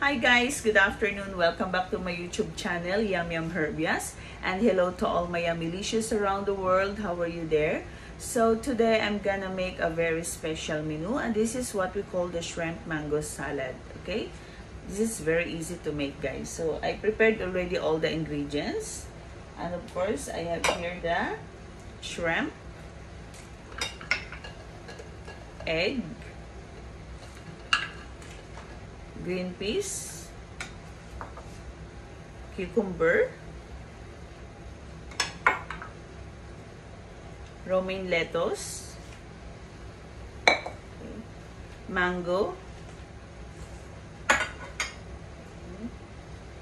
Hi guys, good afternoon. Welcome back to my YouTube channel, Yum Yum Hervias. And hello to all my Yummylicious around the world. How are you there? So today I'm gonna make a very special menu, and this is what we call the shrimp mango salad. Okay, this is very easy to make, guys. So I prepared already all the ingredients, and of course I have here the shrimp, egg, green peas, cucumber, romaine lettuce, mango,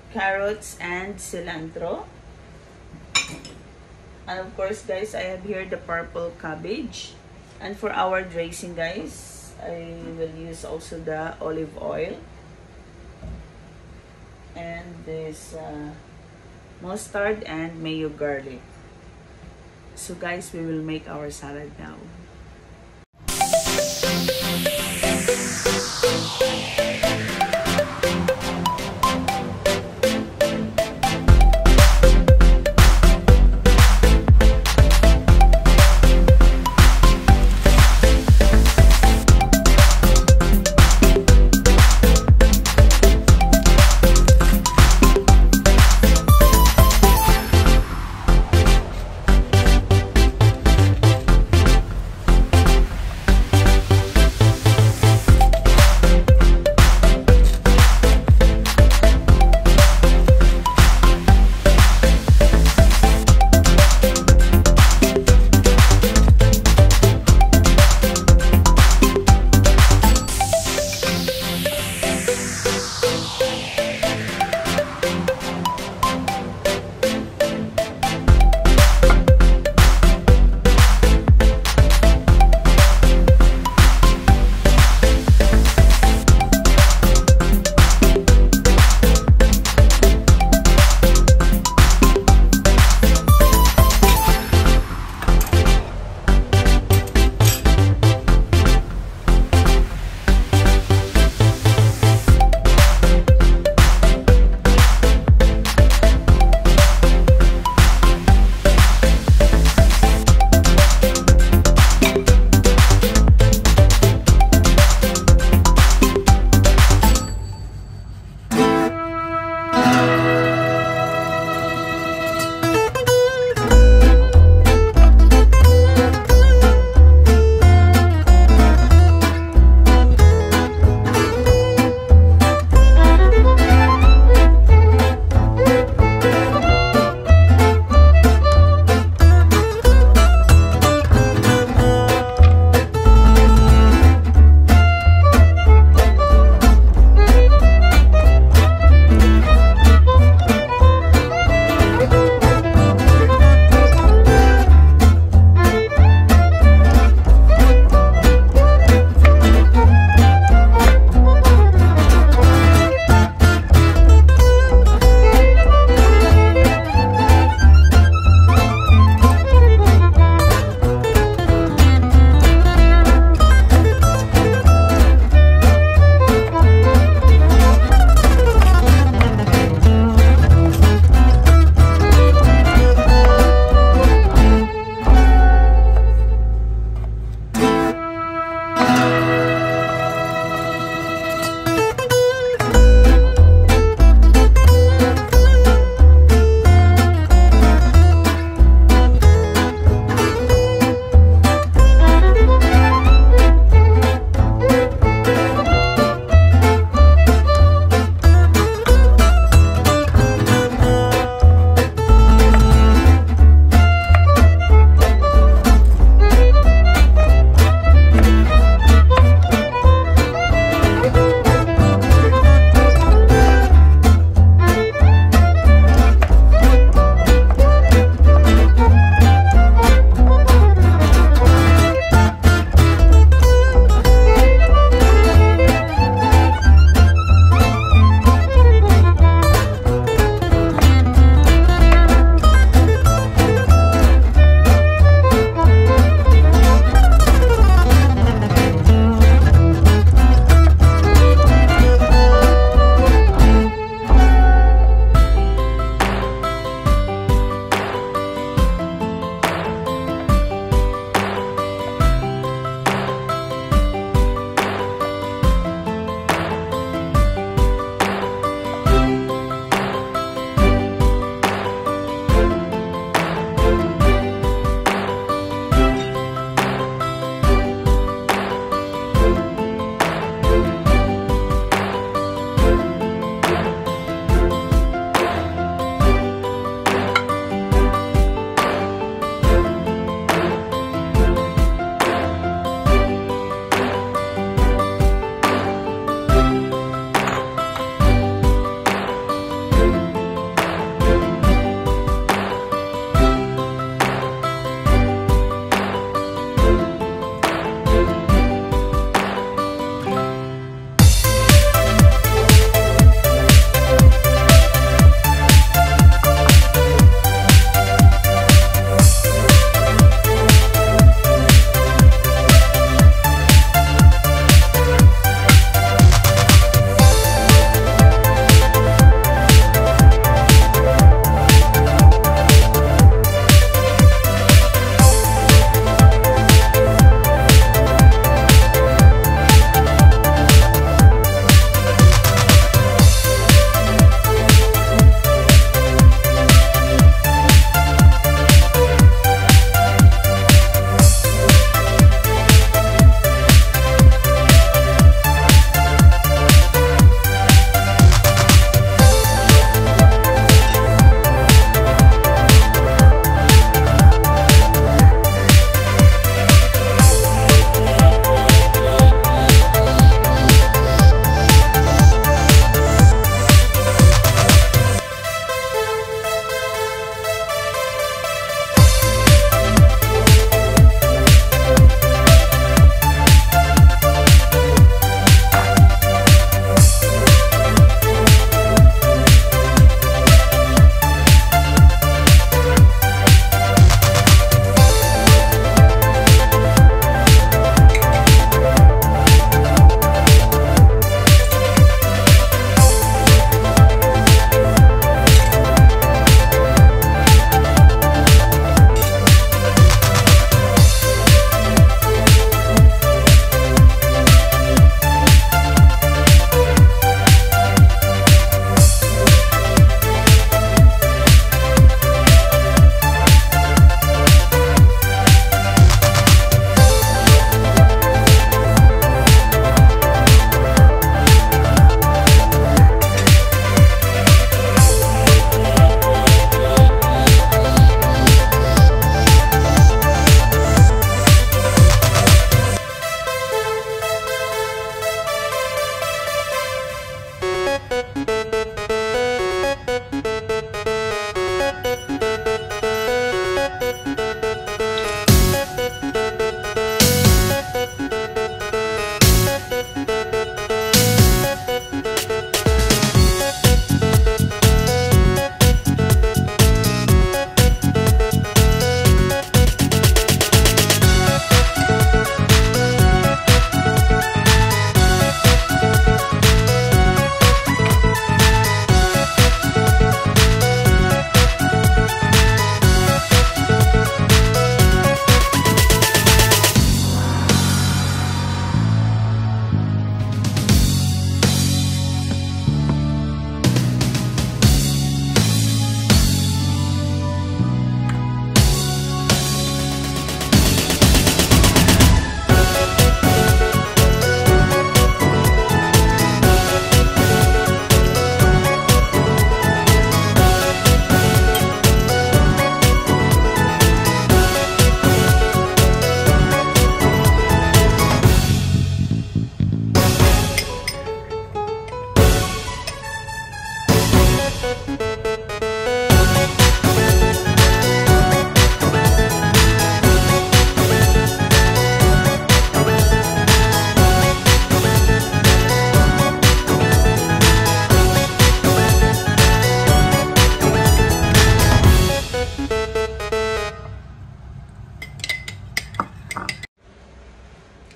carrots, and cilantro. And of course, guys, I have here the purple cabbage. And for our dressing, guys, I will use also the olive oil. And this mustard and mayo garlic. So guys, we will make our salad now.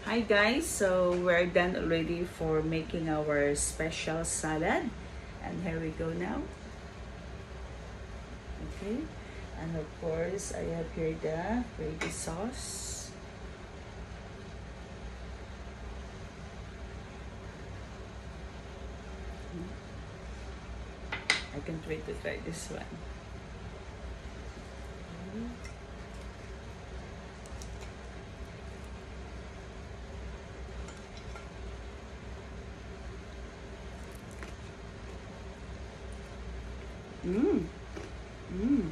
Hi guys, so we're done already for making our special salad, and here we go now. Okay, and of course I have here the gravy sauce. I can't wait to try this one. Mmm. Mmm.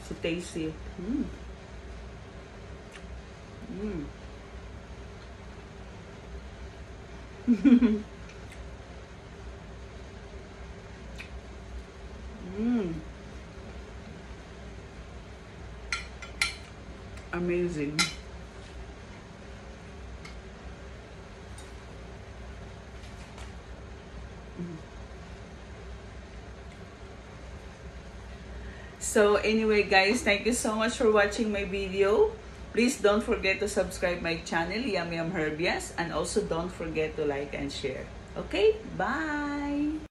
So tasty. Mmm. Mmm. Mmm. Amazing. So anyway guys, thank you so much for watching my video. Please don't forget to subscribe my channel, Yum Yum Hervias, and also don't forget to like and share. Okay, bye!